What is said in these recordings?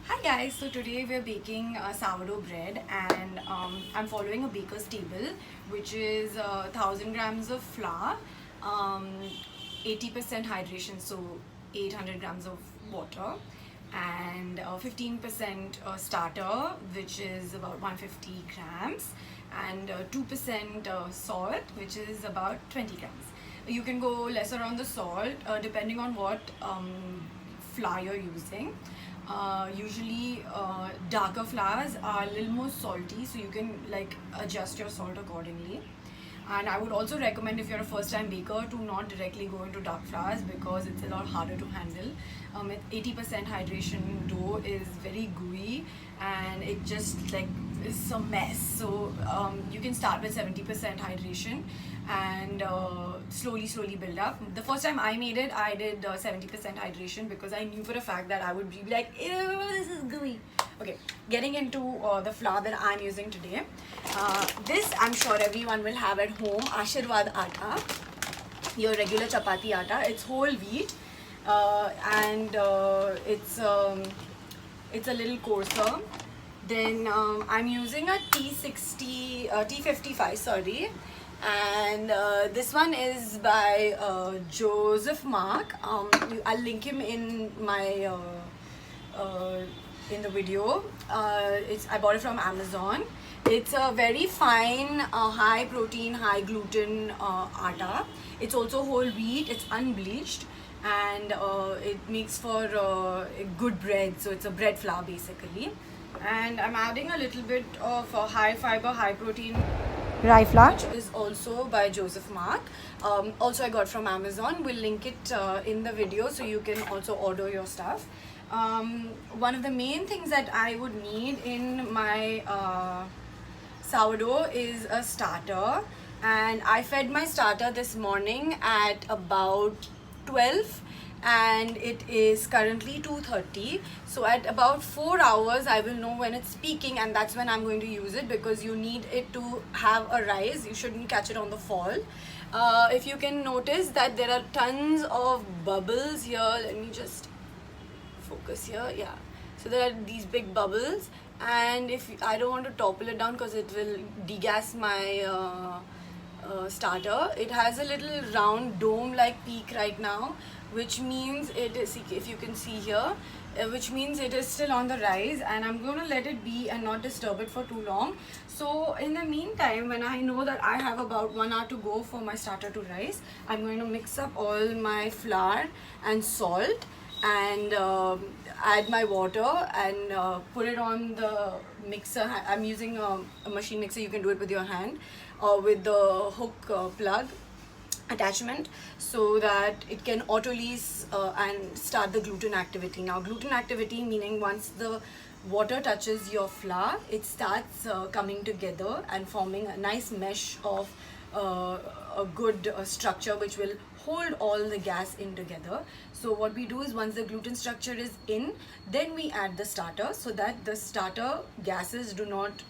Hi guys, so today we're baking sourdough bread and I'm following a baker's table which is 1000 grams of flour, um, 80% hydration, so 800 grams of water, and 15% starter, which is about 150 grams, and 2% salt, which is about 20 grams. You can go lesser on the salt depending on what flour you're using. Usually darker flours are a little more salty, so you can like adjust your salt accordingly. And I would also recommend, if you're a first time baker, to not directly go into dark flours because it's a lot harder to handle. 80% hydration dough is very gooey and it just like is a mess. So you can start with 70% hydration and slowly build up. The first time I made it, I did 70% hydration because I knew for a fact that I would be like, ew, this is gooey. Okay, getting into the flour that I'm using today. This I'm sure everyone will have at home, Ashirwad atta, your regular chapati atta. It's whole wheat and it's a little coarser. Then I'm using a T60, T55, sorry. And this one is by Joseph Mark. I'll link him in my uh, in the video. I bought it from Amazon. It's a very fine, high protein, high gluten atta. It's also whole wheat. It's unbleached, and it makes for good bread. So it's a bread flour basically. And I'm adding a little bit of high fiber, high protein rye flour, which is also by Joseph Mark. Also, I got from Amazon. We'll link it in the video so you can also order your stuff. One of the main things that I would need in my sourdough is a starter, and I fed my starter this morning at about 12 and it is currently 2:30. So at about 4 hours I will know when it's peaking, and that's when I'm going to use it because you need it to have a rise. You shouldn't catch it on the fall. If you can notice that there are tons of bubbles here, let me just focus here. Yeah, so there are these big bubbles, and if I don't want to topple it down because it will degas my starter. It has a little round dome like peak right now, which means it is, if you can see here, which means it is still on the rise, and I'm going to let it be and not disturb it for too long. So in the meantime, when I know that I have about 1 hour to go for my starter to rise, I'm going to mix up all my flour and salt and add my water and put it on the mixer. I'm using a machine mixer. You can do it with your hand or with the hook plug attachment, so that it can auto lease and start the gluten activity. Now, gluten activity meaning once the water touches your flour, it starts coming together and forming a nice mesh of a good structure which will hold all the gas in together. So what we do is, once the gluten structure is in, then we add the starter so that the starter gases do not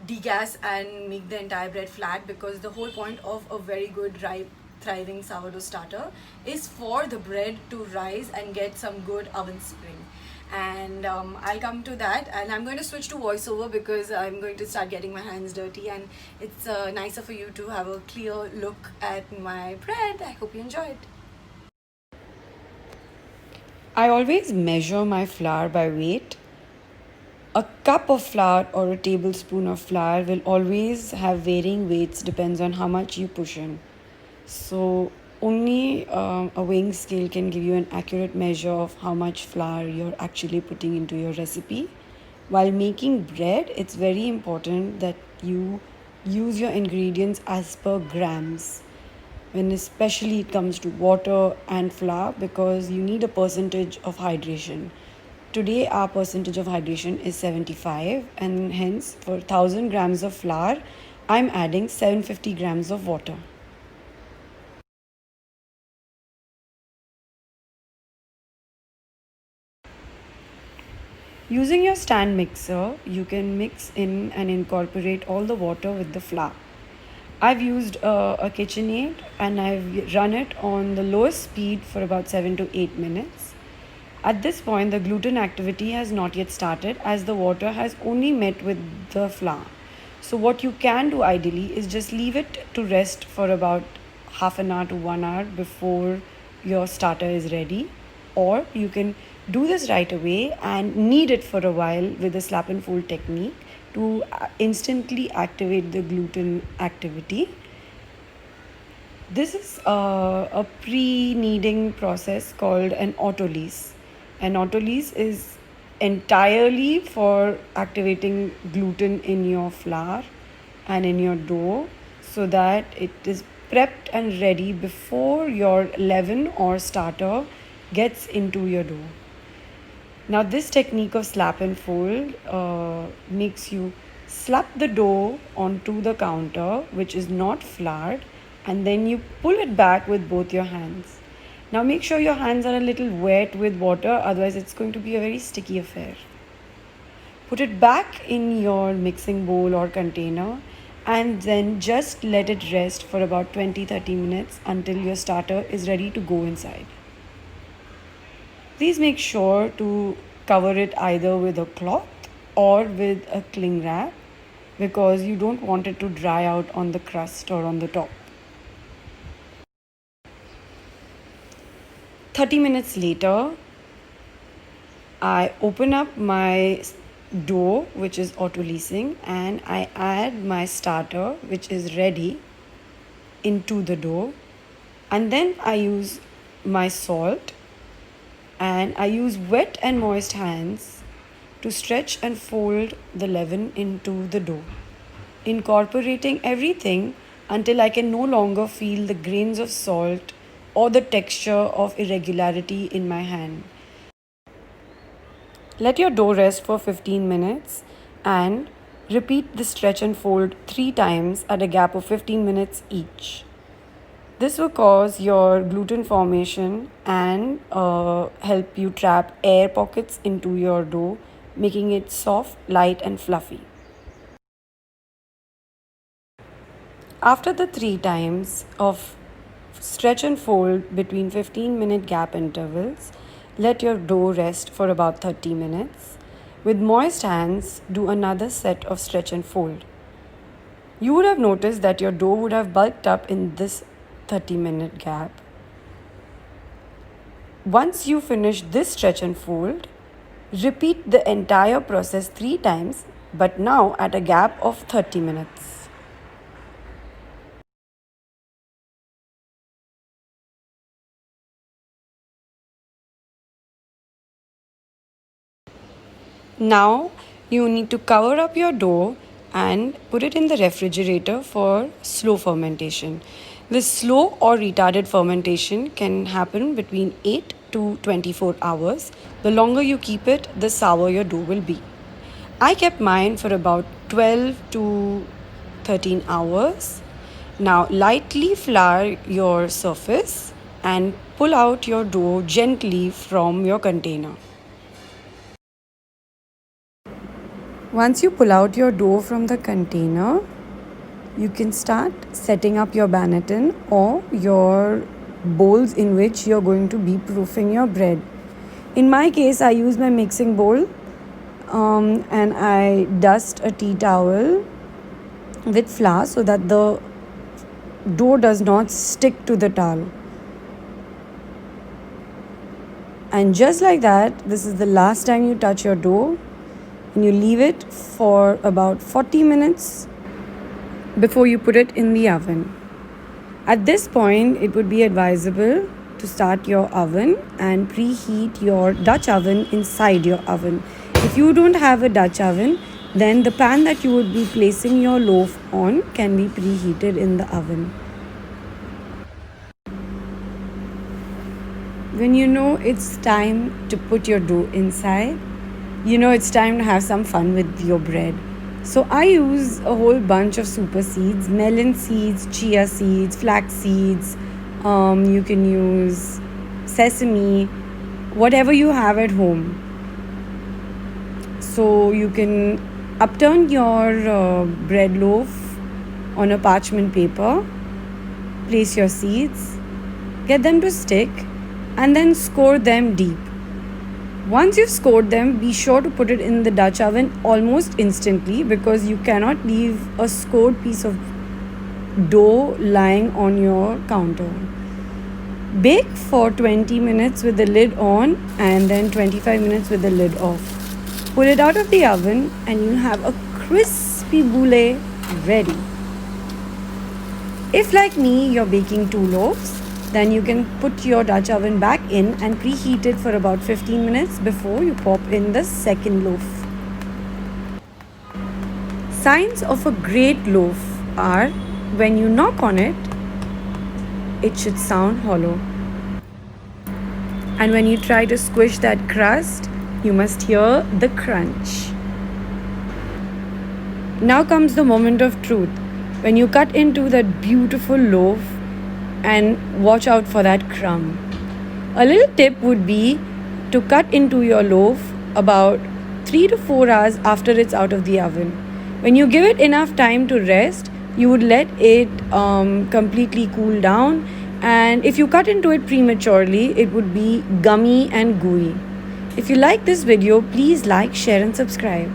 degas and make the entire bread flat, because the whole point of a very good ripe thriving sourdough starter is for the bread to rise and get some good oven spring. And I'll come to that, and I'm going to switch to voiceover because I'm going to start getting my hands dirty, and it's nicer for you to have a clear look at my bread. I hope you enjoy it. I always measure my flour by weight. A cup of flour or a tablespoon of flour will always have varying weights, depends on how much you push in. So only a weighing scale can give you an accurate measure of how much flour you're actually putting into your recipe. While making bread, it's very important that you use your ingredients as per grams, when especially it comes to water and flour, because you need a percentage of hydration. Today our percentage of hydration is 75, and hence for 1000 grams of flour I'm adding 750 grams of water. Using your stand mixer, you can mix in and incorporate all the water with the flour. I've used a KitchenAid and I've run it on the lowest speed for about 7 to 8 minutes. At this point, the gluten activity has not yet started as the water has only met with the flour. So, what you can do ideally is just leave it to rest for about half an hour to 1 hour before your starter is ready, or you can do this right away and knead it for a while with a slap and fold technique to instantly activate the gluten activity. This is a pre-kneading process called an autolyse. An autolyse is entirely for activating gluten in your flour and in your dough so that it is prepped and ready before your leaven or starter gets into your dough. Now, this technique of slap and fold makes you slap the dough onto the counter, which is not floured, and then you pull it back with both your hands. Now, make sure your hands are a little wet with water, otherwise, it's going to be a very sticky affair. Put it back in your mixing bowl or container and then just let it rest for about 20-30 minutes until your starter is ready to go inside. Please make sure to cover it either with a cloth or with a cling wrap because you don't want it to dry out on the crust or on the top. 30 minutes later, I open up my dough, which is autolysing, and I add my starter, which is ready, into the dough. And then I use my salt and I use wet and moist hands to stretch and fold the leaven into the dough, incorporating everything until I can no longer feel the grains of salt or the texture of irregularity in my hand. Let your dough rest for 15 minutes and repeat the stretch and fold 3 times at a gap of 15 minutes each. This will cause your gluten formation and help you trap air pockets into your dough, making it soft, light, and fluffy. After the 3 times of stretch and fold between 15-minute gap intervals, let your dough rest for about 30 minutes. With moist hands, do another set of stretch and fold. You would have noticed that your dough would have bulked up in this 30-minute gap. Once you finish this stretch and fold, repeat the entire process 3 times, but now at a gap of 30 minutes. Now you need to cover up your dough and put it in the refrigerator for slow fermentation. This slow or retarded fermentation can happen between 8 to 24 hours. The longer you keep it, the sour your dough will be. I kept mine for about 12 to 13 hours. Now lightly flour your surface and pull out your dough gently from your container. Once you pull out your dough from the container, you can start setting up your banneton or your bowls in which you're going to be proofing your bread. In my case, I use my mixing bowl and I dust a tea towel with flour so that the dough does not stick to the towel. And just like that, this is the last time you touch your dough, and you leave it for about 40 minutes before you put it in the oven. At this point, it would be advisable to start your oven and preheat your Dutch oven inside your oven. If you don't have a Dutch oven, then the pan that you would be placing your loaf on can be preheated in the oven. When you know it's time to put your dough inside, you know it's time to have some fun with your bread. So I use a whole bunch of super seeds, melon seeds, chia seeds, flax seeds. You can use sesame, whatever you have at home. So you can upturn your bread loaf on a parchment paper, place your seeds, get them to stick, and then score them deep. Once you've scored them, be sure to put it in the Dutch oven almost instantly, because you cannot leave a scored piece of dough lying on your counter. Bake for 20 minutes with the lid on and then 25 minutes with the lid off. Pull it out of the oven and you'll have a crispy boule ready. If, like me, you're baking 2 loaves, then you can put your Dutch oven back in and preheat it for about 15 minutes before you pop in the second loaf. Signs of a great loaf are when you knock on it, it should sound hollow. And when you try to squish that crust, you must hear the crunch. Now comes the moment of truth. When you cut into that beautiful loaf, and watch out for that crumb. A little tip would be to cut into your loaf about 3 to 4 hours after it's out of the oven. When you give it enough time to rest, you would let it completely cool down, and if you cut into it prematurely, it would be gummy and gooey. If you like this video, please like, share and subscribe.